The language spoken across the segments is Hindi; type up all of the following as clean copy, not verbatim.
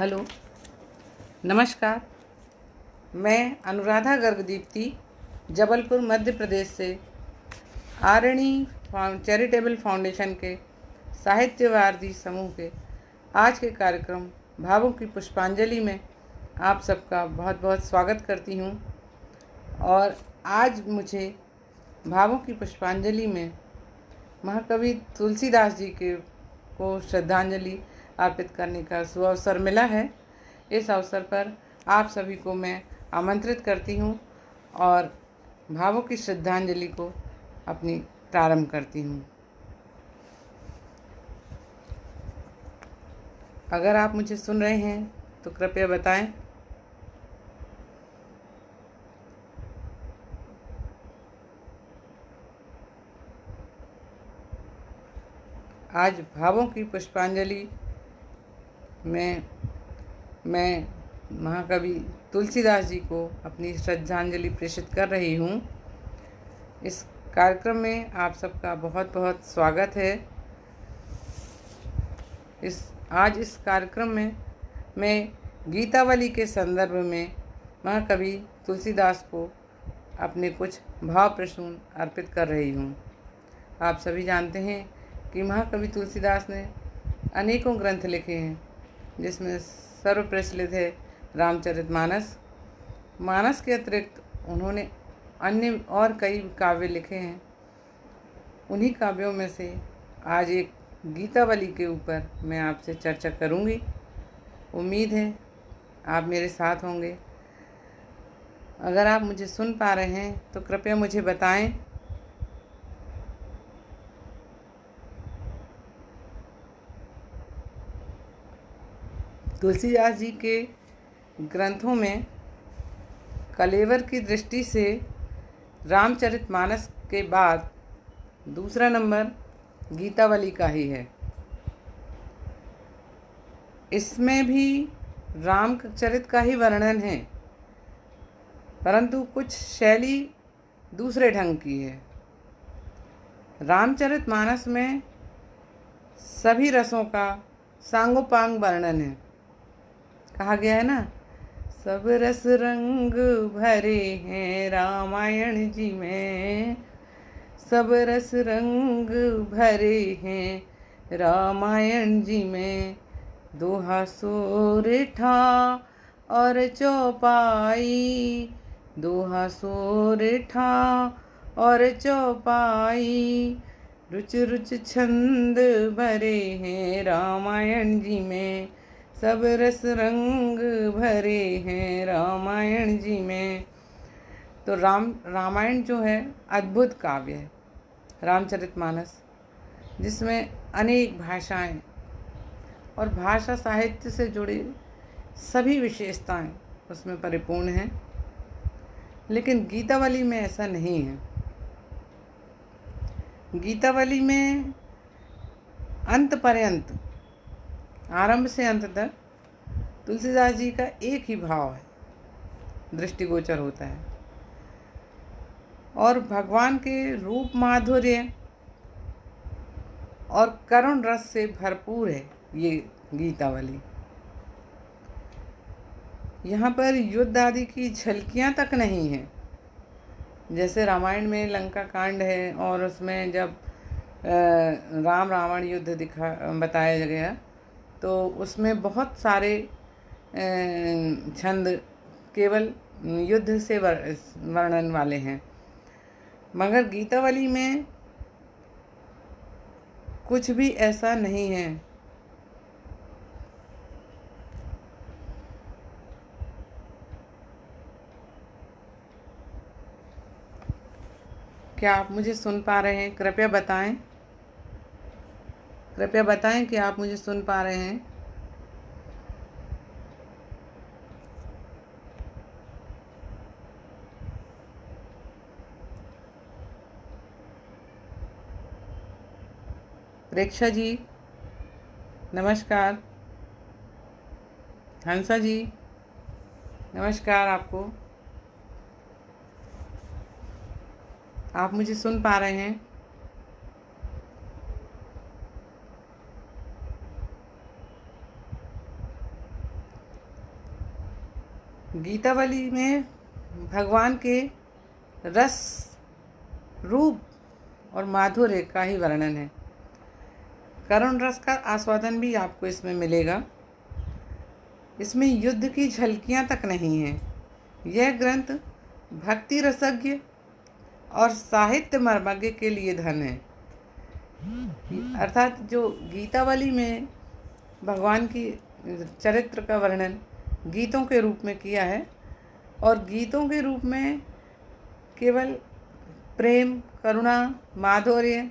हेलो, नमस्कार। मैं अनुराधा गर्ग दीप्ति जबलपुर मध्य प्रदेश से आरणी चैरिटेबल फाउंडेशन के साहित्यवादी समूह के आज के कार्यक्रम भावों की पुष्पांजलि में आप सबका बहुत बहुत स्वागत करती हूँ। और आज मुझे भावों की पुष्पांजलि में महाकवि तुलसीदास जी को श्रद्धांजलि अर्पित करने का सुअवसर मिला है। इस अवसर पर आप सभी को मैं आमंत्रित करती हूँ और भावों की श्रद्धांजलि को अपनी प्रारंभ करती हूँ। अगर आप मुझे सुन रहे हैं तो कृपया बताएं। आज भावों की पुष्पांजलि में मैं महाकवि तुलसीदास जी को अपनी श्रद्धांजलि प्रेषित कर रही हूँ। इस कार्यक्रम में आप सबका बहुत बहुत स्वागत है। आज इस कार्यक्रम में मैं गीतावली के संदर्भ में महाकवि तुलसीदास को अपने कुछ भाव प्रसून अर्पित कर रही हूँ। आप सभी जानते हैं कि महाकवि तुलसीदास ने अनेकों ग्रंथ लिखे हैं, जिसमें सर्वप्रचलित है रामचरितमानस। मानस के अतिरिक्त उन्होंने अन्य और कई काव्य लिखे हैं। उन्हीं काव्यों में से आज एक गीतावली के ऊपर मैं आपसे चर्चा करूंगी। उम्मीद है आप मेरे साथ होंगे। अगर आप मुझे सुन पा रहे हैं तो कृपया मुझे बताएं। तुलसीदास जी के ग्रंथों में कलेवर की दृष्टि से रामचरितमानस के बाद दूसरा नंबर गीतावली का ही है। इसमें भी रामचरित का ही वर्णन है, परंतु कुछ शैली दूसरे ढंग की है। रामचरितमानस में सभी रसों का सांगोपांग वर्णन है। कहा गया है ना, सब रस रंग भरे हैं रामायण जी में, सब रस रंग भरे हैं रामायण जी में। दोहा सोरठा और चौपाई, दोहा सोरठा और चौपाई, रुच रुच छंद भरे हैं रामायण जी में, सब रस रंग भरे हैं रामायण जी में। तो रामायण जो है अद्भुत काव्य है, रामचरितमानस, जिसमें अनेक भाषाएं और भाषा साहित्य से जुड़ी सभी विशेषताएं उसमें परिपूर्ण हैं। लेकिन गीतावली में ऐसा नहीं है। गीतावली में अंत पर्यंत, आरंभ से अंत तक तुलसीदास जी का एक ही भाव है, दृष्टिगोचर होता है, और भगवान के रूप माधुर्य और करुण रस से भरपूर है ये गीतावली। यहाँ पर युद्ध आदि की झलकियाँ तक नहीं है। जैसे रामायण में लंका कांड है और उसमें जब राम रावण युद्ध बताया गया, तो उसमें बहुत सारे छंद केवल युद्ध से वर्णन वाले हैं। मगर गीतावली में कुछ भी ऐसा नहीं है। क्या आप मुझे सुन पा रहे हैं? कृपया बताएं। कृपया बताएं कि आप मुझे सुन पा रहे हैं। प्रेक्षा जी नमस्कार। हंसा जी नमस्कार। आपको, आप मुझे सुन पा रहे हैं? गीतावली में भगवान के रस, रूप और माधुर्य का ही वर्णन है। करुण रस का आस्वादन भी आपको इसमें मिलेगा। इसमें युद्ध की झलकियाँ तक नहीं हैं। यह ग्रंथ भक्ति रसज्ञ और साहित्य मर्मज्ञ के लिए धन है। अर्थात जो गीतावली में भगवान की चरित्र का वर्णन गीतों के रूप में किया है, और गीतों के रूप में केवल प्रेम, करुणा, माधुर्य,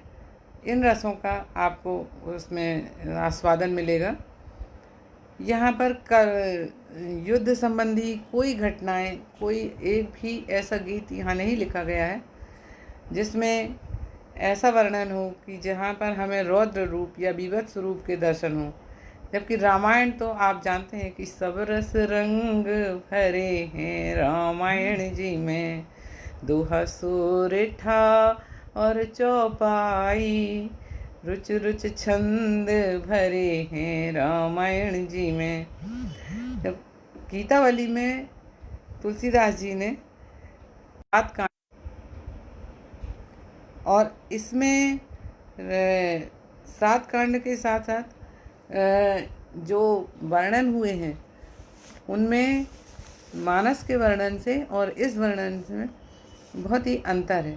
इन रसों का आपको उसमें आस्वादन मिलेगा। यहाँ पर युद्ध संबंधी कोई घटनाएं, कोई एक भी ऐसा गीत यहाँ नहीं लिखा गया है जिसमें ऐसा वर्णन हो कि जहाँ पर हमें रौद्र रूप या बीभत्स रूप के दर्शन हो। जबकि रामायण तो आप जानते हैं कि सब रस रंग भरे हैं रामायण जी में, दोहा सुरेठा और चौपाई, रुच रुच छंद भरे हैं रामायण जी में। गीतावली में तुलसीदास जी ने 7 कांड, और इसमें 7 कांड के साथ साथ जो वर्णन हुए हैं उनमें मानस के वर्णन से और इस वर्णन से बहुत ही अंतर है।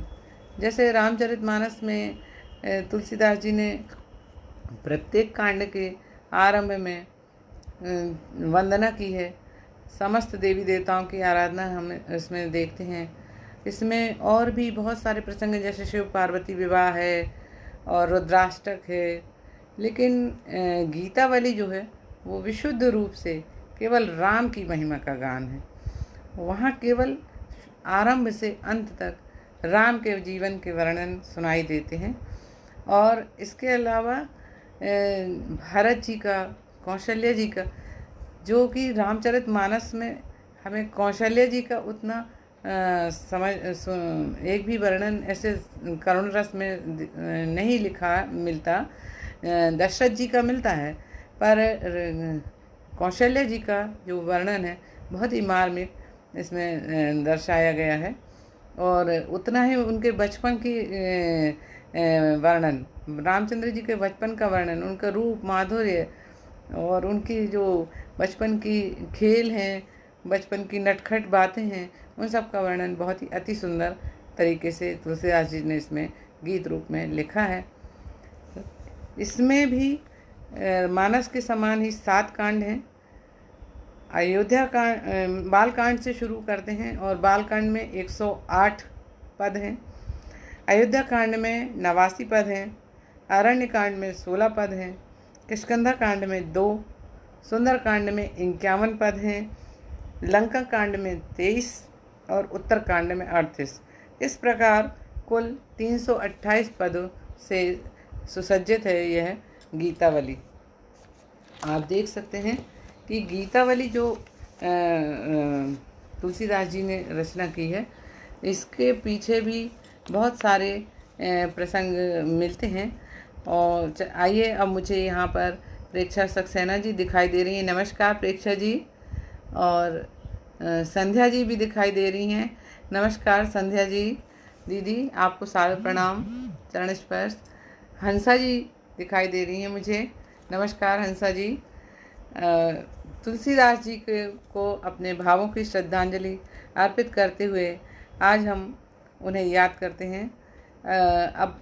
जैसे रामचरितमानस में तुलसीदास जी ने प्रत्येक कांड के आरंभ में वंदना की है। समस्त देवी देवताओं की आराधना हम इसमें देखते हैं। इसमें और भी बहुत सारे प्रसंग जैसे शिव पार्वती विवाह है और रुद्राष्टक है, लेकिन गीतावली जो है वो विशुद्ध रूप से केवल राम की महिमा का गान है। वहाँ केवल आरंभ से अंत तक राम के जीवन के वर्णन सुनाई देते हैं। और इसके अलावा भरत जी का, कौशल्य जी का, जो कि रामचरितमानस में हमें कौशल्य जी का उतना एक भी वर्णन ऐसे करुण रस में नहीं लिखा मिलता। दशरथ जी का मिलता है, पर कौशल्य जी का जो वर्णन है बहुत ही मार्मिक इसमें दर्शाया गया है। और उतना ही उनके बचपन की वर्णन, रामचंद्र जी के बचपन का वर्णन, उनका रूप, माधुर्य और उनकी जो बचपन की खेल हैं, बचपन की नटखट बातें हैं, उन सब का वर्णन बहुत ही अति सुंदर तरीके से तुलसीदास जी ने इसमें गीत रूप में लिखा है। इसमें भी मानस के समान ही 7 कांड हैं। अयोध्या कांड, बालकांड से शुरू करते हैं और बालकांड में 108 पद हैं। अयोध्या कांड में 89 पद हैं। अरण्य कांड में 16 पद हैं। किष्किंधा कांड में 2, सुंदर कांड में 51 पद हैं। लंका कांड में 23 और उत्तर कांड में 38। इस प्रकार कुल 328 पदों से सुसज्जित है यह गीतावली। आप देख सकते हैं कि गीतावली जो तुलसीदास जी ने रचना की है, इसके पीछे भी बहुत सारे प्रसंग मिलते हैं। और आइए, अब मुझे यहाँ पर प्रेक्षा सक्सेना जी दिखाई दे रही हैं। नमस्कार प्रेक्षा जी। और संध्या जी भी दिखाई दे रही हैं। नमस्कार संध्या जी दीदी, आपको सादर प्रणाम, चरण स्पर्श। हंसा जी दिखाई दे रही हैं मुझे। नमस्कार हंसा जी। तुलसीदास जी को अपने भावों की श्रद्धांजलि अर्पित करते हुए आज हम उन्हें याद करते हैं। अब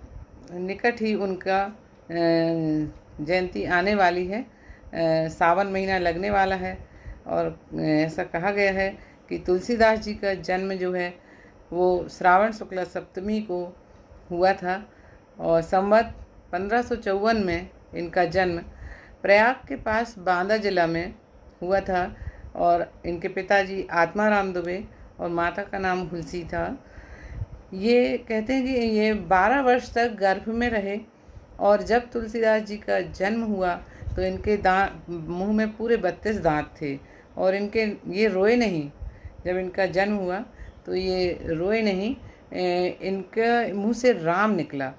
निकट ही उनका जयंती आने वाली है। सावन महीना लगने वाला है और ऐसा कहा गया है कि तुलसीदास जी का जन्म जो है वो श्रावण शुक्ल सप्तमी को हुआ था और संवत 1554 में इनका जन्म प्रयाग के पास बांदा जिला में हुआ था। और इनके पिताजी आत्माराम दुबे और माता का नाम हुलसी था। ये कहते हैं कि ये 12 वर्ष तक गर्भ में रहे और जब तुलसीदास जी का जन्म हुआ तो इनके मुंह में पूरे 32 दांत थे और ये रोए नहीं। जब इनका जन्म हुआ तो ये रोए नहीं, इनके मुंह से राम निकला।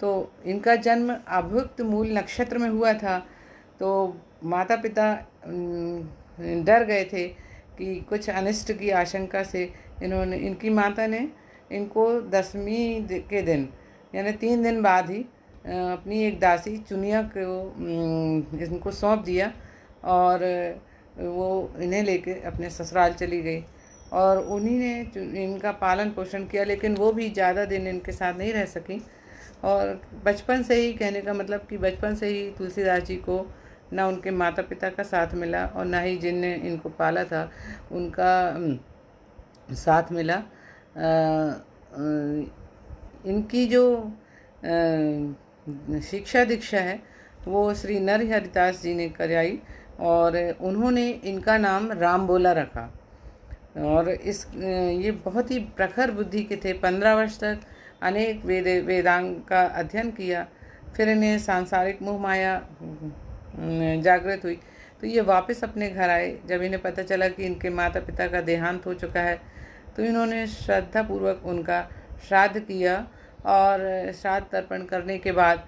तो इनका जन्म अभुक्त मूल नक्षत्र में हुआ था। तो माता पिता डर गए थे कि कुछ अनिष्ट की आशंका से इनकी माता ने इनको दसवीं के दिन यानी 3 दिन बाद ही अपनी एक दासी चुनिया को इनको सौंप दिया और वो इन्हें लेके अपने ससुराल चली गई और उन्हीं ने इनका पालन पोषण किया, लेकिन वो भी ज़्यादा दिन इनके साथ नहीं रह सकी। और बचपन से ही, कहने का मतलब कि बचपन से ही तुलसीदास जी को ना उनके माता पिता का साथ मिला और ना ही जिनने इनको पाला था उनका साथ मिला। इनकी जो शिक्षा दीक्षा है वो श्री नरहरिदास जी ने कराई और उन्होंने इनका नाम राम बोला रखा। और ये बहुत ही प्रखर बुद्धि के थे। 15 वर्ष तक अनेक वेदांग का अध्ययन किया। फिर इन्हें सांसारिक मोह माया जागृत हुई तो ये वापस अपने घर आए। जब इन्हें पता चला कि इनके माता पिता का देहांत हो चुका है तो इन्होंने श्रद्धापूर्वक उनका श्राद्ध किया और श्राद्ध तर्पण करने के बाद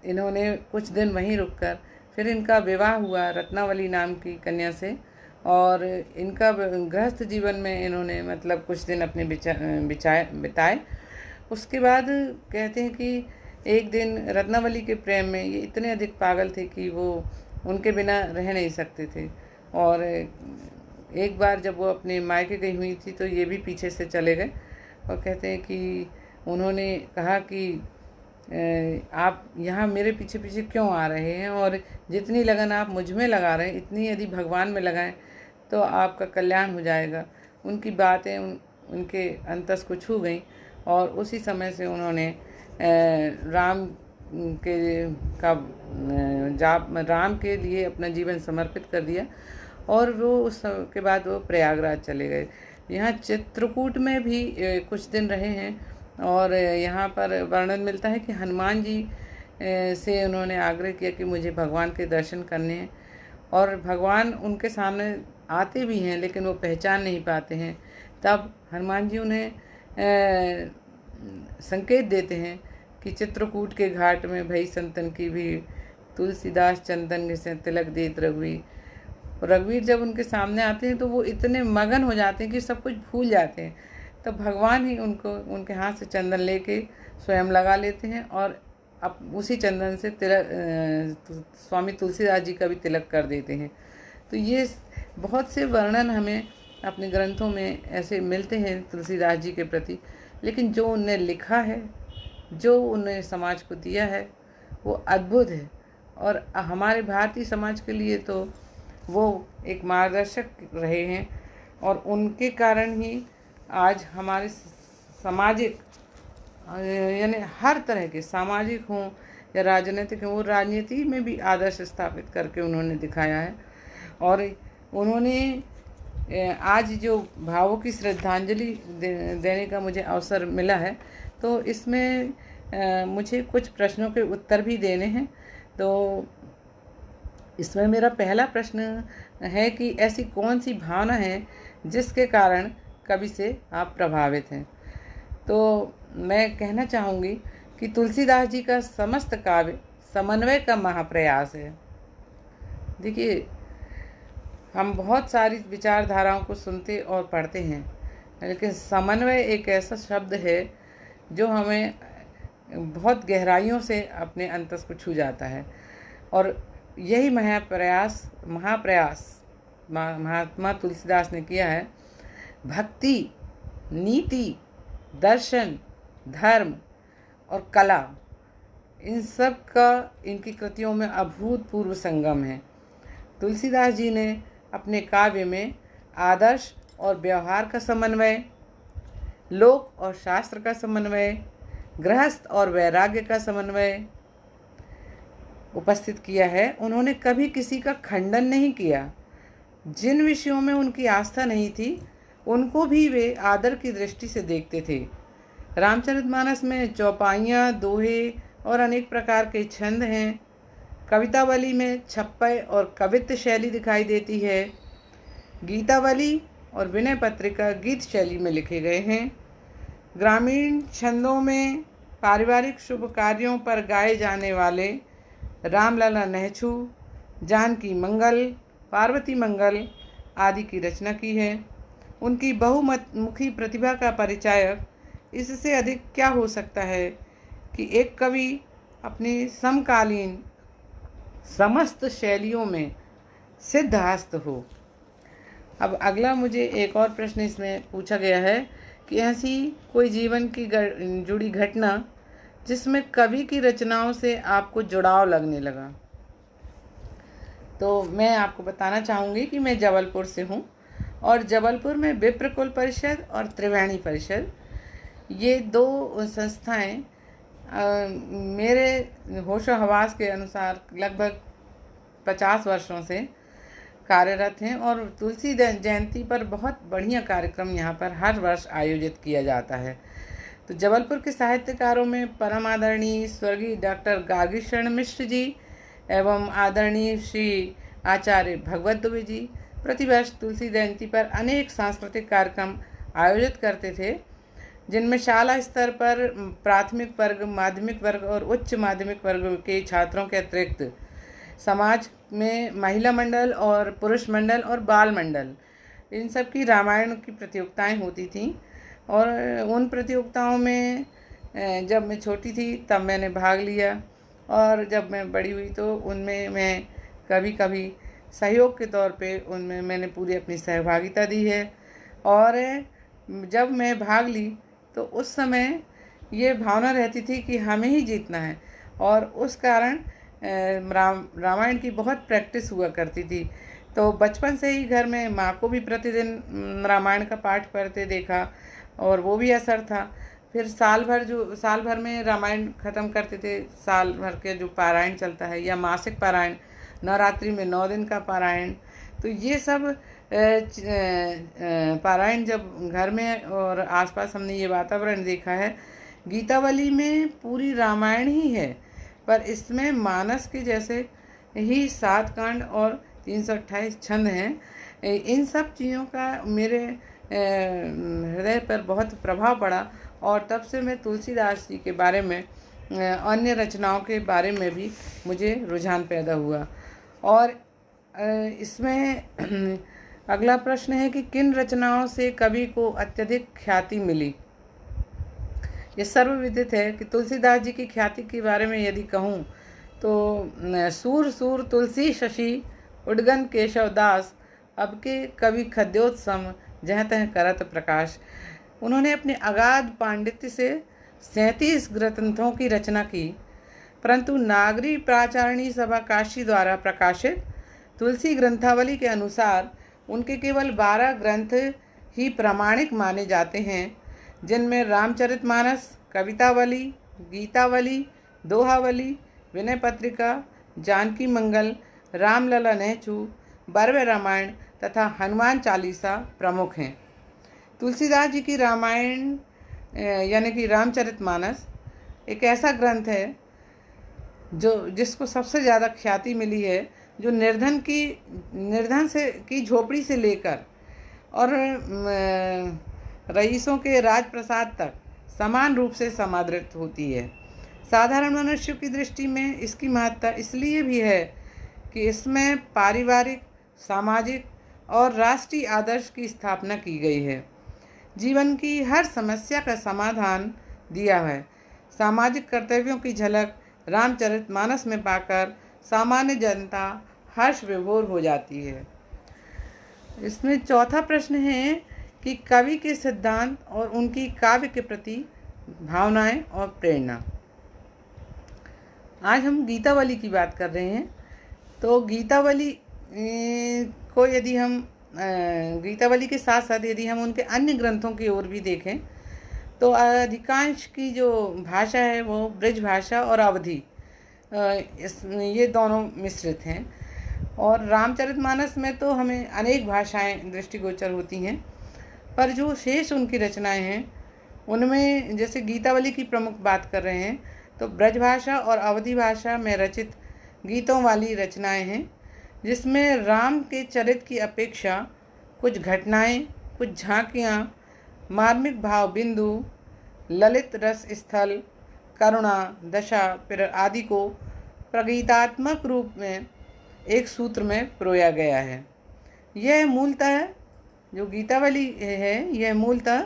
इन्होंने कुछ दिन वहीं रुककर फिर इनका विवाह हुआ रत्नावली नाम की कन्या से। और इनका गृहस्थ जीवन में इन्होंने मतलब कुछ दिन अपने बिताए। उसके बाद कहते हैं कि एक दिन रत्नावली के प्रेम में ये इतने अधिक पागल थे कि वो उनके बिना रह नहीं सकते थे। और एक बार जब वो अपने मायके गई हुई थी तो ये भी पीछे से चले गए और कहते हैं कि उन्होंने कहा कि आप यहाँ मेरे पीछे पीछे क्यों आ रहे हैं, और जितनी लगन आप मुझ में लगा रहे हैं इतनी यदि भगवान में लगाएं तो आपका कल्याण हो जाएगा। उनकी बातें उनके अंतस को छू गई और उसी समय से उन्होंने राम के लिए अपना जीवन समर्पित कर दिया और वो उसके बाद वो प्रयागराज चले गए। यहाँ चित्रकूट में भी कुछ दिन रहे हैं और यहाँ पर वर्णन मिलता है कि हनुमान जी से उन्होंने आग्रह किया कि मुझे भगवान के दर्शन करने हैं और भगवान उनके सामने आते भी हैं लेकिन वो पहचान नहीं पाते हैं। तब हनुमान जी उन्हें संकेत देते हैं कि चित्रकूट के घाट में भई संतन की भी तुलसीदास चंदन से तिलक देत रघुवीर। रघुवीर जब उनके सामने आते हैं तो वो इतने मगन हो जाते हैं कि सब कुछ भूल जाते हैं। तो भगवान ही उनको उनके हाथ से चंदन लेके स्वयं लगा लेते हैं और अब उसी चंदन से तिलक स्वामी तुलसीदास जी का भी तिलक कर देते हैं। तो ये बहुत से वर्णन हमें अपने ग्रंथों में ऐसे मिलते हैं तुलसीदास जी के प्रति, लेकिन जो उनने लिखा है, जो उन्हें समाज को दिया है वो अद्भुत है। और हमारे भारतीय समाज के लिए तो वो एक मार्गदर्शक रहे हैं और उनके कारण ही आज हमारे सामाजिक यानी हर तरह के सामाजिक हों या राजनीतिक हों, वो राजनीति में भी आदर्श स्थापित करके उन्होंने दिखाया है। और उन्होंने आज जो भावों की श्रद्धांजलि देने का मुझे अवसर मिला है तो इसमें मुझे कुछ प्रश्नों के उत्तर भी देने हैं। तो इसमें मेरा पहला प्रश्न है कि ऐसी कौन सी भावना है जिसके कारण कवि से आप प्रभावित हैं। तो मैं कहना चाहूँगी कि तुलसीदास जी का समस्त काव्य समन्वय का महाप्रयास है। देखिए, हम बहुत सारी विचारधाराओं को सुनते और पढ़ते हैं, लेकिन समन्वय एक ऐसा शब्द है जो हमें बहुत गहराइयों से अपने अंतस को छू जाता है। और यही महाप्रयास महात्मा तुलसीदास ने किया है। भक्ति, नीति, दर्शन, धर्म और कला, इन सब का इनकी कृतियों में अभूतपूर्व संगम है। तुलसीदास जी ने अपने काव्य में आदर्श और व्यवहार का समन्वय, लोक और शास्त्र का समन्वय, गृहस्थ और वैराग्य का समन्वय उपस्थित किया है। उन्होंने कभी किसी का खंडन नहीं किया। जिन विषयों में उनकी आस्था नहीं थी उनको भी वे आदर की दृष्टि से देखते थे। रामचरितमानस में चौपाइयाँ, दोहे और अनेक प्रकार के छंद हैं। कवितावली में छप्पय और कवित्व शैली दिखाई देती है। गीतावली और विनय पत्रिका गीत शैली में लिखे गए हैं। ग्रामीण छंदों में पारिवारिक शुभ कार्यों पर गाए जाने वाले रामलला नहछू, जानकी मंगल, पार्वती मंगल, आदि की रचना की है। उनकी बहुमुखी प्रतिभा का परिचायक इससे अधिक क्या हो सकता है कि एक कवि अपनी समकालीन समस्त शैलियों में सिद्धहस्त हो। अब अगला मुझे एक और प्रश्न इसमें पूछा गया है कि ऐसी कोई जीवन की जुड़ी घटना जिसमें कवि की रचनाओं से आपको जुड़ाव लगने लगा। तो मैं आपको बताना चाहूँगी कि मैं जबलपुर से हूँ और जबलपुर में विप्र कुल परिषद और त्रिवेणी परिषद, ये दो संस्थाएं मेरे होशो हवास के अनुसार लगभग 50 वर्षों से कार्यरत हैं और तुलसी जयंती पर बहुत बढ़िया कार्यक्रम यहाँ पर हर वर्ष आयोजित किया जाता है। तो जबलपुर के साहित्यकारों में परम आदरणीय स्वर्गीय डॉक्टर गार्गी शरण मिश्र जी एवं आदरणीय श्री आचार्य भगवत दुबे जी प्रतिवर्ष तुलसी जयंती पर अनेक सांस्कृतिक कार्यक्रम आयोजित करते थे, जिनमें शाला स्तर पर प्राथमिक वर्ग, माध्यमिक वर्ग और उच्च माध्यमिक वर्ग के छात्रों के अतिरिक्त समाज में महिला मंडल और पुरुष मंडल और बाल मंडल, इन सब की रामायण की प्रतियोगिताएं होती थीं। और उन प्रतियोगिताओं में जब मैं छोटी थी तब मैंने भाग लिया और जब मैं बड़ी हुई तो उनमें मैं कभी कभी सहयोग के तौर पे उनमें मैंने पूरी अपनी सहभागिता दी है। और जब मैं भाग ली तो उस समय ये भावना रहती थी कि हमें ही जीतना है और उस कारण रामायण की बहुत प्रैक्टिस हुआ करती थी। तो बचपन से ही घर में माँ को भी प्रतिदिन रामायण का पाठ पढ़ते देखा और वो भी असर था। फिर साल भर में रामायण ख़त्म करते थे, साल भर के जो पारायण चलता है या मासिक पारायण, नवरात्रि में 9 दिन का पारायण, तो ये सब पारायण जब घर में और आसपास हमने ये वातावरण देखा है। गीतावली में पूरी रामायण ही है पर इसमें मानस के जैसे ही 7 कांड और 328 छंद हैं। इन सब चीज़ों का मेरे हृदय पर बहुत प्रभाव पड़ा और तब से मैं तुलसीदास जी के बारे में, अन्य रचनाओं के बारे में भी मुझे रुझान पैदा हुआ। और इसमें अगला प्रश्न है कि किन रचनाओं से कवि को अत्यधिक ख्याति मिली। ये सर्वविदित है कि तुलसीदास जी की ख्याति के बारे में यदि कहूँ तो सूर सूर तुलसी शशि उडगन केशव दास अब के कवि खद्योत्सम जह तह करत प्रकाश। उन्होंने अपने अगाध पांडित्य से 37 ग्रंथों की रचना की, परंतु नागरी प्राचारणी सभा काशी द्वारा प्रकाशित तुलसी ग्रंथावली के अनुसार उनके केवल 12 ग्रंथ ही प्रामाणिक माने जाते हैं, जिनमें रामचरितमानस, कवितावली, गीतावली, दोहावली, विनय पत्रिका, जानकी मंगल, रामलला नेचू, बरवे रामायण तथा हनुमान चालीसा प्रमुख हैं। तुलसीदास जी की रामायण यानी कि रामचरितमानस एक ऐसा ग्रंथ है जिसको सबसे ज़्यादा ख्याति मिली है, जो निर्धन की झोपड़ी से लेकर और रईसों के राजप्रसाद तक समान रूप से समादृत होती है। साधारण मनुष्य की दृष्टि में इसकी महत्ता इसलिए भी है कि इसमें पारिवारिक, सामाजिक और राष्ट्रीय आदर्श की स्थापना की गई है। जीवन की हर समस्या का समाधान दिया है। सामाजिक कर्तव्यों की झलक रामचरितमानस में पाकर सामान्य जनता हर्ष विभोर हो जाती है। इसमें चौथा प्रश्न है कि कवि के सिद्धांत और उनकी काव्य के प्रति भावनाएं और प्रेरणा। आज हम गीतावली की बात कर रहे हैं। तो गीतावली को यदि हम गीतावली के साथ साथ यदि हम उनके अन्य ग्रंथों की ओर भी देखें तो अधिकांश की जो भाषा है वो ब्रज भाषा और अवधी, ये दोनों मिश्रित हैं। और रामचरितमानस में तो हमें अनेक भाषाएं दृष्टिगोचर होती हैं, पर जो शेष उनकी रचनाएं हैं उनमें जैसे गीतावली की प्रमुख बात कर रहे हैं तो ब्रजभाषा और अवधी भाषा में रचित गीतों वाली रचनाएं हैं, जिसमें राम के चरित्र की अपेक्षा कुछ घटनाएं, कुछ झांकियाँ, मार्मिक भाव बिंदु, ललित रस स्थल, करुणा, दशा आदि को प्रगीतात्मक रूप में एक सूत्र में पिरोया गया है। यह मूलतः जो गीतावली है यह मूलतः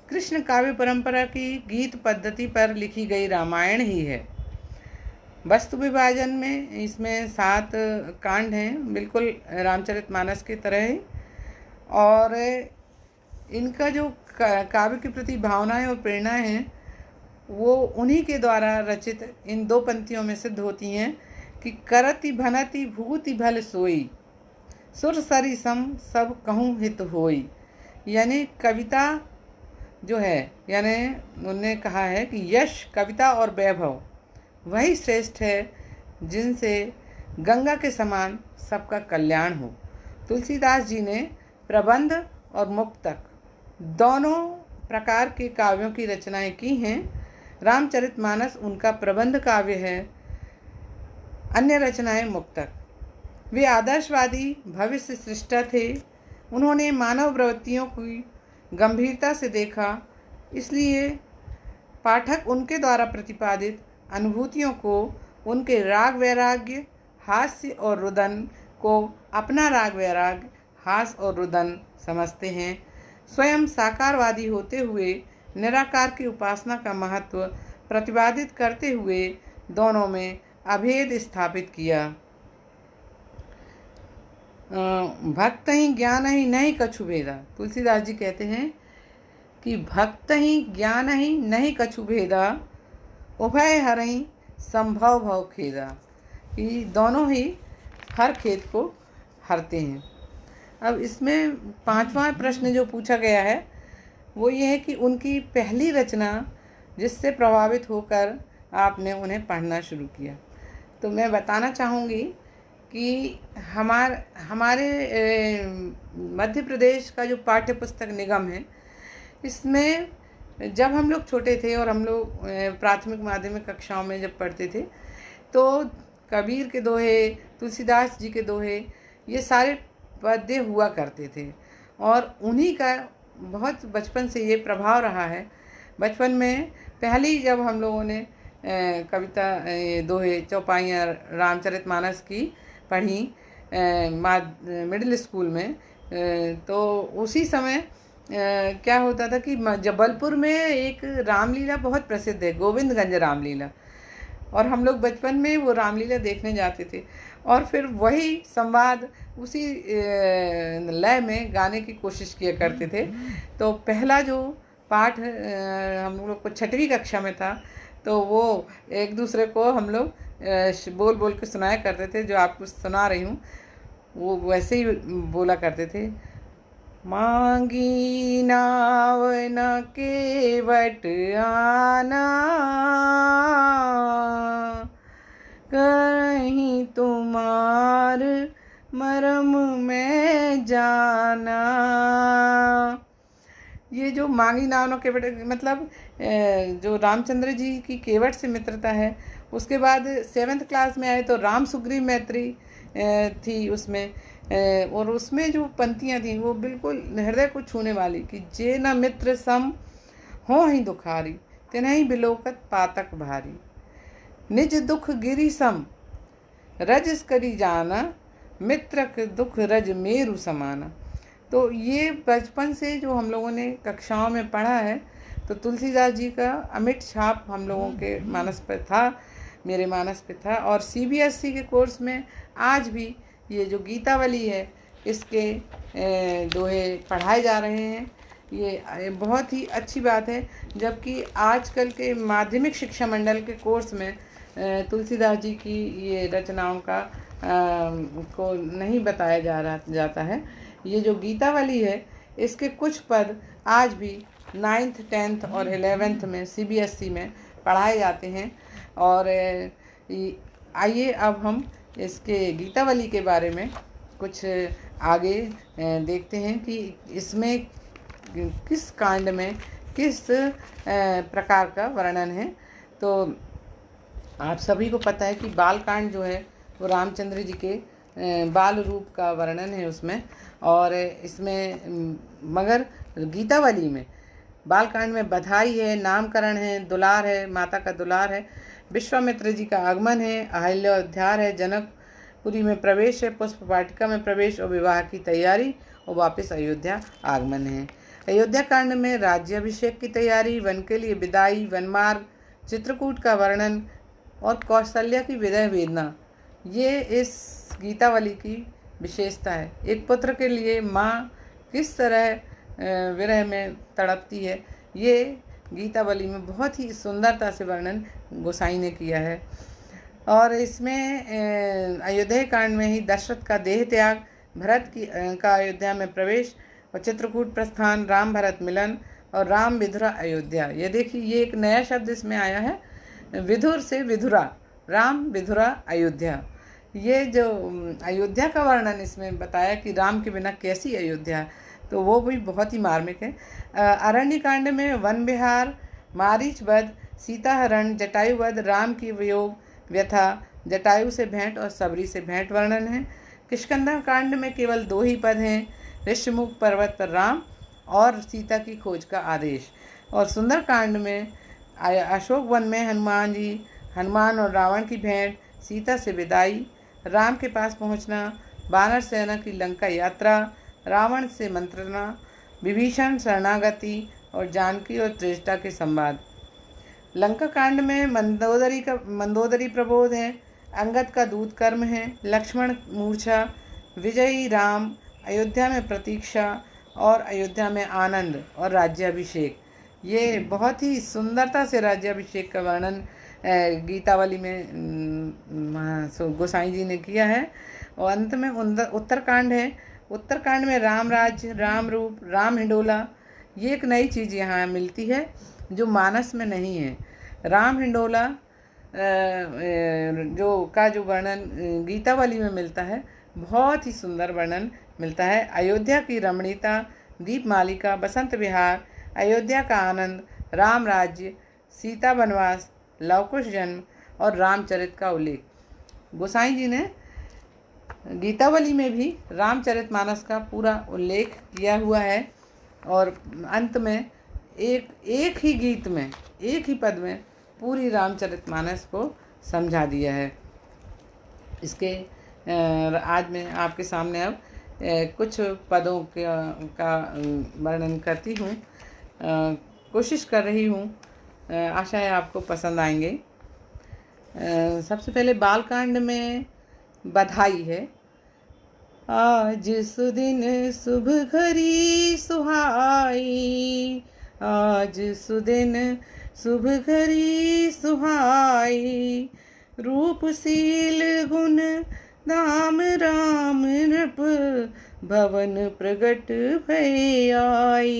कृष्ण काव्य परंपरा की गीत पद्धति पर लिखी गई रामायण ही है। वस्तु विभाजन में इसमें 7 कांड हैं, बिल्कुल रामचरितमानस की तरह ही। और इनका जो काव्य के प्रति भावनाएं और प्रेरणाएं हैं वो उन्हीं के द्वारा रचित इन 2 पंक्तियों में सिद्ध होती हैं कि करति भनति भूति भल सोई, सुर सरी सम सब कहूँ हित होई। यानी कविता जो है, यानी उन्होंने कहा है कि यश, कविता और वैभव वही श्रेष्ठ है जिनसे गंगा के समान सबका कल्याण हो। तुलसीदास जी ने प्रबंध और मुक्तक दोनों प्रकार के काव्यों की रचनाएं की हैं। रामचरितमानस उनका प्रबंध काव्य है, अन्य रचनाएं मुक्तक। वे आदर्शवादी भविष्य सृष्टा थे। उन्होंने मानव प्रवृत्तियों की गंभीरता से देखा, इसलिए पाठक उनके द्वारा प्रतिपादित अनुभूतियों को, उनके राग वैराग्य, हास्य और रुदन को अपना राग वैराग्य, हास और रुदन समझते हैं। स्वयं साकारवादी होते हुए निराकार की उपासना का महत्व प्रतिपादित करते हुए दोनों में अभेद स्थापित किया। भक्त ही ज्ञान ही नहीं कछु भेदा। तुलसीदास जी कहते हैं कि भक्त ही ज्ञान ही नहीं कछु भेदा, उभय हरहि संभव भव खेदा। कि दोनों ही हर खेद को हरते हैं। अब इसमें 5वां प्रश्न जो पूछा गया है वो ये है कि उनकी पहली रचना जिससे प्रभावित होकर आपने उन्हें पढ़ना शुरू किया। तो मैं बताना चाहूँगी कि हमारे मध्य प्रदेश का जो पाठ्य पुस्तक निगम है, इसमें जब हम लोग छोटे थे और हम लोग प्राथमिक माध्यमिक कक्षाओं में जब पढ़ते थे तो कबीर के दोहे, तुलसीदास जी के दोहे, ये सारे पद्य हुआ करते थे और उन्हीं का बहुत बचपन से ये प्रभाव रहा है। बचपन में पहली जब हम लोगों ने कविता, दोहे, चौपाइयाँ रामचरितमानस की पढ़ी मिडिल स्कूल में, तो उसी समय क्या होता था कि जबलपुर में एक रामलीला बहुत प्रसिद्ध है, गोविंदगंज रामलीला, और हम लोग बचपन में वो रामलीला देखने जाते थे और फिर वही संवाद उसी लय में गाने की कोशिश किया करते थे। तो पहला जो पाठ हम लोग को 6वीं कक्षा में था, तो वो एक दूसरे को हम लोग बोल बोल के सुनाया करते थे। जो आपको सुना रही हूँ वो वैसे ही बोला करते थे। मांगी नाव न केवट आना, कहीं तुम्हार मरम में जाना। ये जो मांगी नाव न केवट मतलब जो रामचंद्र जी की केवट से मित्रता है। उसके बाद 7th क्लास में आए तो राम सुग्रीव मैत्री थी उसमें, और उसमें जो पंक्तियाँ थी वो बिल्कुल हृदय को छूने वाली कि जे न मित्र सम हो ही दुखारी, तिन्हि बिलोकत पातक भारी, निज दुख गिरि सम रजस करी जाना, मित्रक दुख रज मेरु समाना। तो ये बचपन से जो हम लोगों ने कक्षाओं में पढ़ा है, तो तुलसीदास जी का अमिट छाप हम लोगों के मानस पर था, मेरे मानस पे था। और CBSE के कोर्स में आज भी ये जो गीतावली है इसके दोहे पढ़ाए जा रहे हैं। ये बहुत ही अच्छी बात है, जबकि आजकल के माध्यमिक शिक्षा मंडल के कोर्स में तुलसीदास जी की ये रचनाओं का को नहीं बताया जाता है। ये जो गीतावली है इसके कुछ पद आज भी 9th 10th और 11th में CBSE में पढ़ाए जाते हैं। और आइए अब हम इसके गीतावली के बारे में कुछ आगे देखते हैं कि इसमें किस कांड में किस प्रकार का वर्णन है। तो आप सभी को पता है कि बाल कांड जो है वो रामचंद्र जी के बाल रूप का वर्णन है उसमें, और इसमें मगर गीतावली में बाल कांड में बधाई है, नामकरण है, दुलार है, माता का दुलार है, विश्वामित्र जी का आगमन है, अहल्योद्धार है, जनक पुरी में प्रवेश है, पुष्प वाटिका में प्रवेश और विवाह की तैयारी और वापस अयोध्या आगमन है। अयोध्या कांड में राज्याभिषेक की तैयारी, वन के लिए विदाई, वनमार्ग, चित्रकूट का वर्णन और कौशल्या की विदाई वेदना, ये इस गीतावली की विशेषता है। एक पुत्र के लिए माँ किस तरह विरह में तड़पती है, ये गीतावली में बहुत ही सुंदरता से वर्णन गोसाई ने किया है। और इसमें अयोध्या कांड में ही दशरथ का देह त्याग, भरत का अयोध्या में प्रवेश और चित्रकूट प्रस्थान, राम भरत मिलन और राम विधुरा अयोध्या। ये देखिए, ये एक नया शब्द इसमें आया है, विधुर से विधुरा, राम विधुरा अयोध्या। ये जो अयोध्या का वर्णन इसमें बताया कि राम के बिना कैसी अयोध्या, तो वो भी बहुत ही मार्मिक है। अरण्य कांड में वन विहार, मारीच वध, सीता हरण, जटायु वध, राम की वियोग व्यथा, जटायु से भेंट और सबरी से भेंट वर्णन है। किष्किंधा कांड में केवल 2 ही पद हैं, ऋषिमुख पर्वत पर राम और सीता की खोज का आदेश। और सुंदर कांड में अशोक वन में हनुमान और रावण की भेंट, सीता से विदाई, राम के पास पहुंचना, वानर सेना की लंका यात्रा, रावण से मंत्रणा, विभीषण शरणागति और जानकी और त्रिजटा के संवाद। लंका कांड में मंदोदरी प्रबोध है, अंगद का दूत कर्म है, लक्ष्मण मूर्छा, विजयी राम, अयोध्या में प्रतीक्षा और अयोध्या में आनंद और राज्याभिषेक। ये बहुत ही सुंदरता से राज्याभिषेक का वर्णन गीतावली में गोसाई जी ने किया है। और अंत में उत्तरकांड है। उत्तरकांड में राम राज्य, राम रूप, राम हिंडोला, ये एक नई चीज़ यहाँ मिलती है जो मानस में नहीं है। राम हिंडोला जो वर्णन गीतावली में मिलता है, बहुत ही सुंदर वर्णन मिलता है। अयोध्या की रमणीयता, दीपमालिका, बसंत विहार, अयोध्या का आनंद, राम राज्य, सीता वनवास, लवकुश जन्म और रामचरित का उल्लेख। गोसाई जी ने गीतावली में भी रामचरितमानस का पूरा उल्लेख किया हुआ है और अंत में एक ही गीत में, एक ही पद में पूरी रामचरितमानस को समझा दिया है। इसके आज मैं आपके सामने अब कुछ पदों का वर्णन करती हूँ, कोशिश कर रही हूँ, आशा है आपको पसंद आएंगे। सबसे पहले बालकांड में बधाई है। आज सुदिन शुभ घड़ी सुहाई, आज सुदिन शुभ घड़ी सुहाई, रूपशील गुण नाम राम नृप, भवन प्रगट भय आई।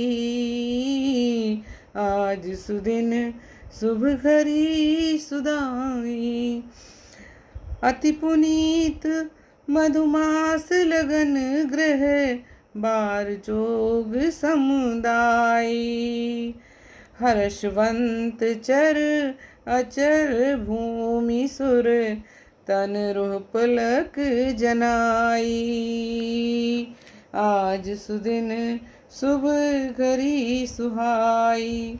आज सुदिन शुभ घड़ी सुदाई, अति पुनीत मधुमास लगन ग्रह, बार जोग समुदाय, हर्षवंत चर अचर भूमि सुर, तन रुह पलक जनाई। आज सुदिन शुभ घड़ी सुहाई।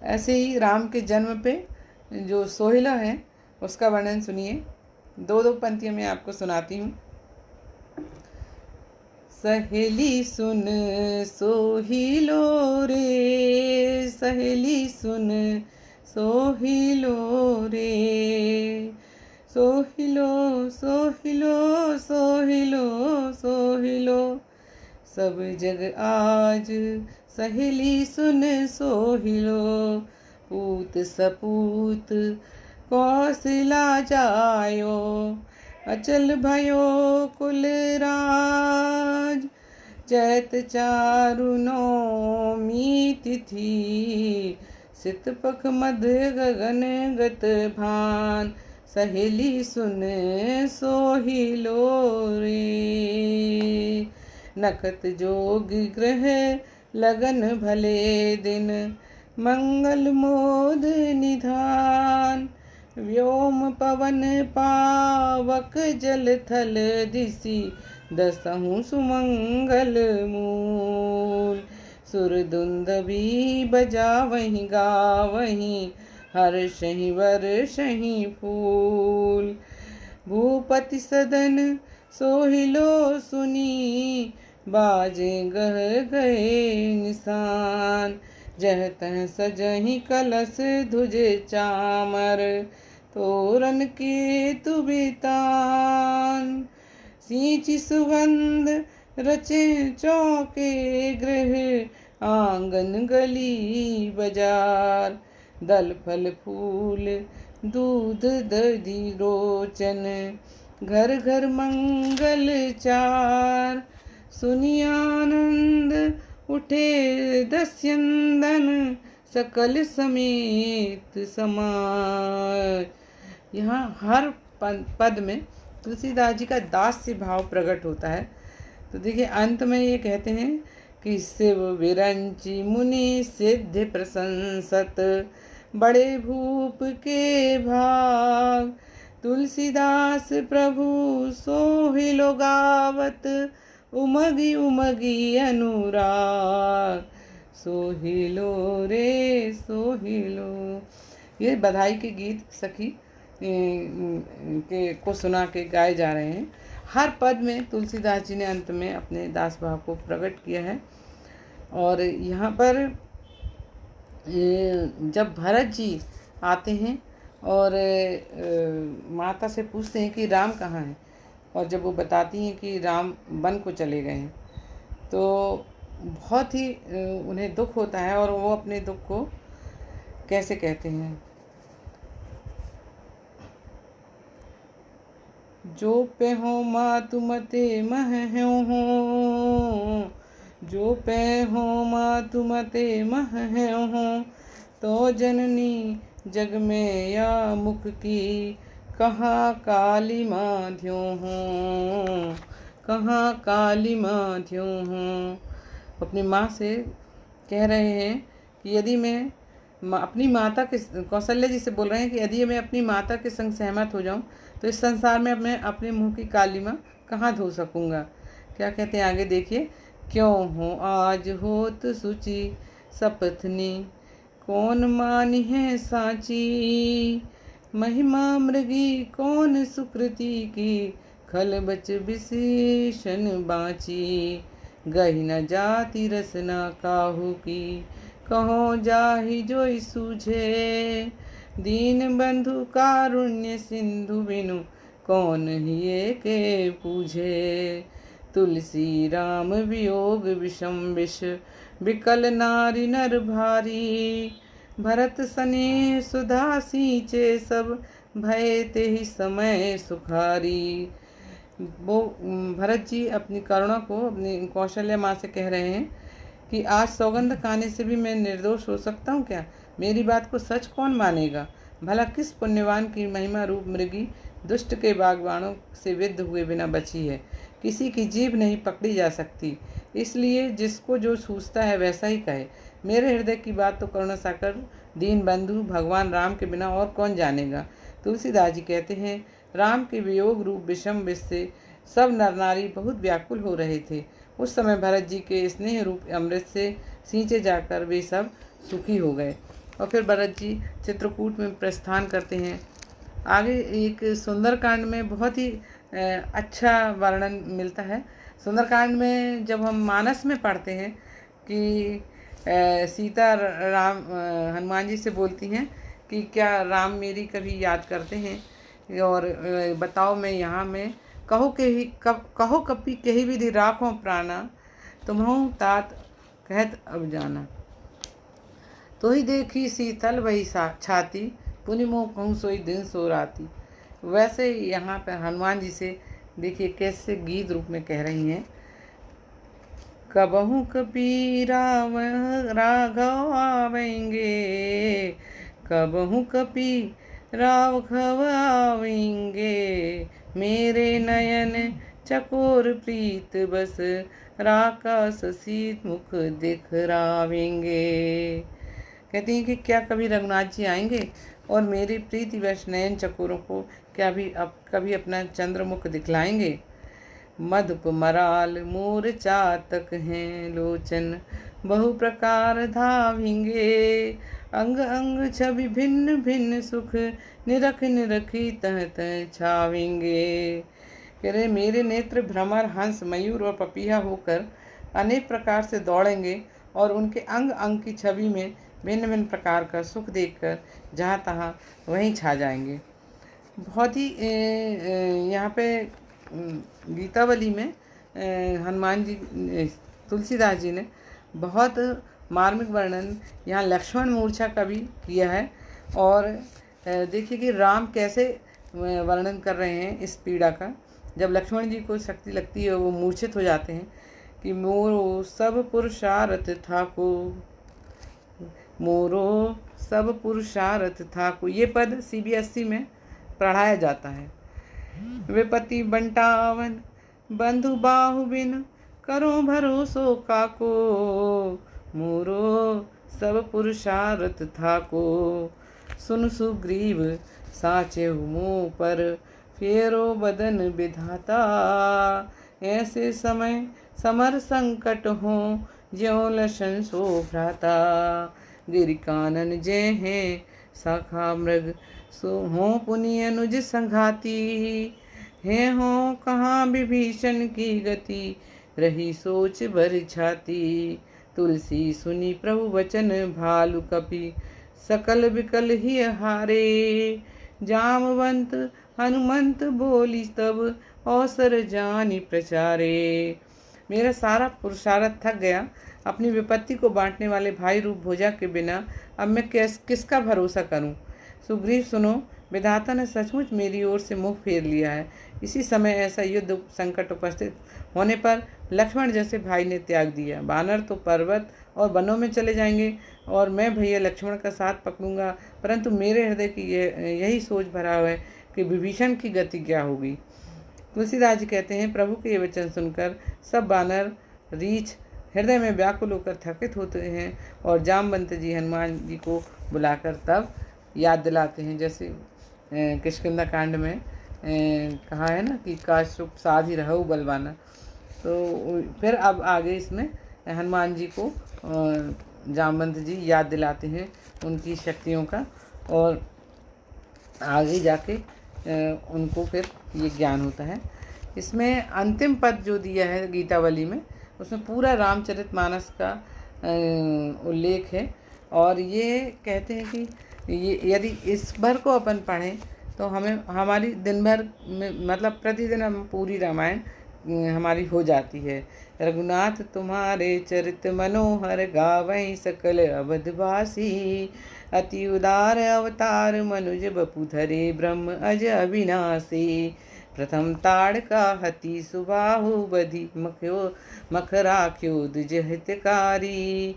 ऐसे ही राम के जन्म पे जो सोहिला है उसका वर्णन सुनिए। 2 पंक्तियों में आपको सुनाती हूँ। सहेली सुन सोहिलो रे, सहेली सुन सोहिलो रे, सोहिलो सोहिलो सोहिलो सोहिलो, सब जग आज सहेली सुन सोहिलो, पूत सपूत कौशला जायो, अचल भयो कुल राज, चैत चारु नौमी तिथि, सित पख मध्य गगन गत भान, सहेली सुन सोहिलो रे। नखत जोग ग्रह लगन भले दिन, मंगल मोद निधान, व्योम पवन पावक जल थल दिशि, दसहु सुमंगल मूल, सुरदुंदभी बजावहीं गावहीं, हर्षहि वर्षहि फूल, भूपति सदन सोहिलो सुनी, बाजे गह गए निशान। जह तह सजहि कलश ध्वज चामर, तोरन के तुबितान। सींचि सुगंध रचे चौके गृह, आंगन गली बाजार। दल फल फूल दूध दधि रोचन, घर घर मंगल चार। सुनि आनंद उठे दस्यंदन, सकल समेत समार। यहाँ हर पद में तुलसीदास जी का दास्य भाव प्रकट होता है। तो देखिए अंत में ये कहते हैं कि शिव विरंची मुनि सिद्ध प्रशंसत, बड़े भूप के भाग। तुलसीदास प्रभु सोहिलो गावत, उमगी उमगी अनुराग। सोहिलो रे सोहिलो। ये बधाई के गीत सखी के को सुना के गाए जा रहे हैं। हर पद में तुलसीदास जी ने अंत में अपने दास भाव को प्रकट किया है। और यहाँ पर जब भरत जी आते हैं और माता से पूछते हैं कि राम कहाँ है, और जब वो बताती हैं कि राम वन को चले गए हैं, तो बहुत ही उन्हें दुख होता है। और वो अपने दुख को कैसे कहते हैं, जो पे हो मातु मते मह हो, जो पे हो मातु मते मह हो। तो जननी जग में या मुख की, कहाँ काली माध्यो हूँ, कहाँ काली माध्यो हूँ। अपनी माँ से कह रहे हैं कि यदि मैं अपनी माता के, कौशल्या जी से बोल रहे हैं कि यदि मैं अपनी माता के संग सहमत हो जाऊं, तो इस संसार में मैं अपने मुंह की कालिमा कहाँ धो सकूँगा। क्या कहते हैं आगे देखिए। क्यों हो आज होत सुचि सपथनी, कौन मानी है साची। महिमा मृगी कौन सुकृति की, खल बच विशेषण बाची। गही न जाति रसना काहू की, कहो जाहि जोई सूझे। दीन बंधु कारुण्य सिंधु बिनु, कौन हिये के पूझे। तुलसी राम वियोग विषम विष, विकल नारी नर भारी। भरत सने सुधा सींचे सब, भय ते ही समय सुखारी। वो भरत जी अपनी करुणा को अपनी कौशल्या माँ से कह रहे हैं कि आज सौगंध खाने से भी मैं निर्दोष हो सकता हूँ क्या। मेरी बात को सच कौन मानेगा। भला किस पुण्यवान की महिमा रूप मृगी दुष्ट के बागवानों से विद्ध हुए बिना बची है। किसी की जीभ नहीं पकड़ी जा सकती, इसलिए जिसको जो सूझता है वैसा ही कहे। मेरे हृदय की बात तो करुणा साकर दीन बंधु भगवान राम के बिना और कौन जानेगा। तुलसीदास जी कहते हैं, राम के वियोग रूप विषम विष से सब नर नारी बहुत व्याकुल हो रहे थे। उस समय भरत जी के स्नेह रूप अमृत से सींचे जाकर वे सब सुखी हो गए। और फिर भरत जी चित्रकूट में प्रस्थान करते हैं। आगे एक सुंदरकांड में बहुत ही अच्छा वर्णन मिलता है। सुंदरकांड में जब हम मानस में पढ़ते हैं कि सीता राम हनुमान जी से बोलती हैं कि क्या राम मेरी कभी याद करते हैं, और बताओ मैं यहाँ में कहो कपि कही विधि राखो प्राणा, तुम्हों तात कहत अब जाना। तो ही देखी शीतल वही छाती, पुनि मोह कहूँ सोई दिन सो राती। वैसे यहाँ पर हनुमान जी से देखिए कैसे गीत रूप में कह रही हैं। कबहू कपि राघव आवेंगे, कबहू कपि राघव आवेंगे। मेरे नयन चकोर प्रीत बस, राकास सीत मुख दिखरावेंगे। कहती हैं कि क्या कभी रघुनाथ जी आएंगे और मेरी प्रीति वश नयन चकोरों को क्या भी कभी अपना चंद्रमुख दिखलाएंगे। मधुप मराल मोर चातक हैं लोचन, बहु प्रकार धावेंगे। अंग अंग छवि भिन्न भिन्न सुख, निरख निरखी तह तह छावेंगे। कह रहे मेरे नेत्र भ्रमर, हंस, मयूर और पपीहा होकर अनेक प्रकार से दौड़ेंगे और उनके अंग अंग की छवि में भिन्न भिन्न प्रकार का सुख देखकर जहाँ तहाँ वहीं छा जाएंगे। बहुत ही यहाँ पे गीतावली में हनुमान जी, तुलसीदास जी ने बहुत मार्मिक वर्णन यहाँ लक्ष्मण मूर्छा का भी किया है। और देखिए कि राम कैसे वर्णन कर रहे हैं इस पीड़ा का। जब लक्ष्मण जी को शक्ति लगती है वो मूर्छित हो जाते हैं कि मोरो सब पुरुषार्थ था को, मोरो सब पुरुषार्थ था को, ये पद CBSE में पढ़ाया जाता है। विपत्ति बंटावन बंधु बाहु बिन, करो भरोसो काको, मोरो सब पुरुषार्थ था को। सुन सुग्रीव साचे मुँह पर, फेरो बदन विधाता, ऐसे समय समर संकट हो, ज्यों लशन सो भ्राता। गिरि कानन जय हैं शाखा मृग, सो हो पुनि अनुज संघाती, है हो कहाँ विभीषण की गति, रही सोच भर छाती। तुलसी सुनी प्रभु वचन, भालु कपि सकल विकल ही हारे। जामवंत हनुमंत बोली तब, अवसर जानी प्रचारे। मेरा सारा पुरुषार्थ थक गया, अपनी विपत्ति को बांटने वाले भाई रूप भुजा के बिना अब मैं किसका भरोसा करूं। सुग्रीव सुनो, विधाता ने सचमुच मेरी ओर से मुख फेर लिया है। इसी समय ऐसा युद्ध संकट उपस्थित होने पर लक्ष्मण जैसे भाई ने त्याग दिया। वानर तो पर्वत और वनों में चले जाएंगे और मैं भैया लक्ष्मण का साथ पकड़ूंगा, परंतु मेरे हृदय की यही सोच भरा हुआ है कि विभीषण की गति क्या होगी। तुलसीदास जी कहते हैं, प्रभु के ये वचन सुनकर सब वानर रीछ हृदय में व्याकुल होकर थकित होते हैं और जामवंत जी हनुमान जी को बुलाकर तब याद दिलाते हैं, जैसे किष्किंधा कांड में कहा है ना कि काश चुप साध ही रहो बलवाना। तो फिर अब आगे इसमें हनुमान जी को जामवंत जी याद दिलाते हैं उनकी शक्तियों का, और आगे जाके उनको फिर ये ज्ञान होता है। इसमें अंतिम पद जो दिया है गीतावली में, उसमें पूरा रामचरितमानस का उल्लेख है। और ये कहते हैं कि ये यदि इस भर को अपन पढ़ें तो हमें हमारी दिन भर में मतलब प्रतिदिन हम पूरी रामायण हमारी हो जाती है। रघुनाथ तुम्हारे चरित मनोहर, गावहीं सकल अवधवासी, अति उदार अवतार मनुज बपु धरे, ब्रह्म अज अविनाशी। प्रथम ताड़का हति सुबाहु, बधि मख राख्यो द्विज हितकारी,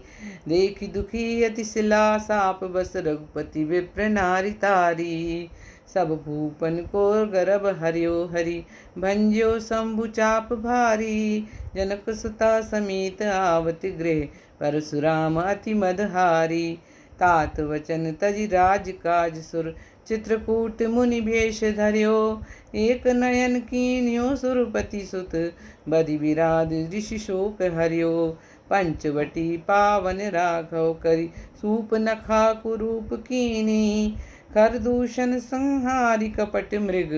देखि दुखी अति शिला साप, बस रघुपति विप्र नारि तारी। सब भूपन को गर्भ हरियो हरि, भंज्यो शंभु चाप भारी, जनक सुता समेत आवति गृह, परशुराम अति मदहारी। तात वचन तजि राज काज सुर, चित्रकूट मुनि भेष धर्यो, एक नयन कीन्यो सुरपति सुत, बधि विराध ऋषि शोक हर्यो। पंचवटी पावन राघव करि, सूप नखा कुरूप कीनी, खरदूषण संहारी कपट मृग,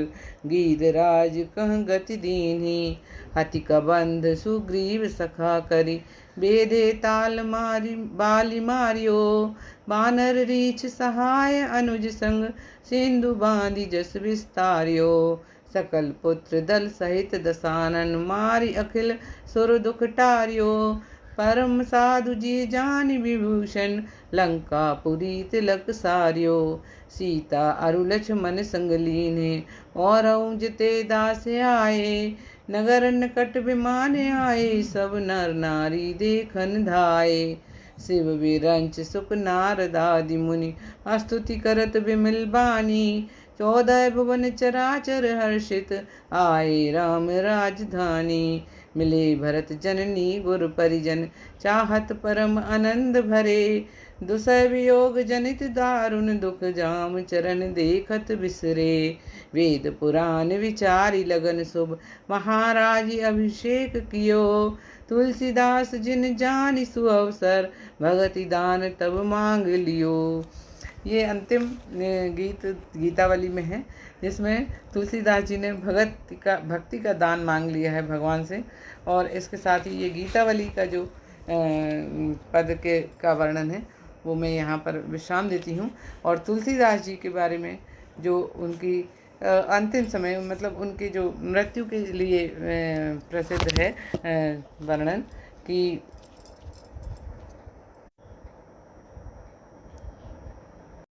गीधराज कह गति दीन्ही। हति कबंध सुग्रीव सखा करि, बेधे ताल मारी बाली मारियो, बानर रीछ सहाय अनुज संग, सिंधु बांधि जस विस्तारियो। सकल पुत्र दल सहित दसानन, मारी अखिल सुर दुख टारियो। परम साधु जी जान विभूषण, लंकापुरी तिलक सारियो। सीता अरु लक्ष्मण संग लीने, और जिते दास आए, नगर निकट विमान आए, सब नर नारी देखन धाये। शिव विरंच सुख नारद आदि मुनि, स्तुति करत बिमिल बानी, 14 भुवन चराचर हर्षित, आए राम राजधानी। मिले भरत जननी गुर परिजन, चाहत परम आनंद भरे, दुसह वियोग जनित दारुण दुख, जाम चरण देखत बिसरे। वेद पुराण विचारी लगन शुभ, महाराज अभिषेक कियो। तुलसीदास जिन जानि सुअवसर, भगति दान तब मांग लियो। ये अंतिम गीत गीतावली में है, जिसमें तुलसीदास जी ने भक्ति का दान मांग लिया है भगवान से। और इसके साथ ही ये गीतावली का जो पद का वर्णन है वो मैं यहाँ पर विश्राम देती हूँ। और तुलसीदास जी के बारे में जो उनकी अंतिम समय, मतलब उनकी जो मृत्यु के लिए प्रसिद्ध है वर्णन, कि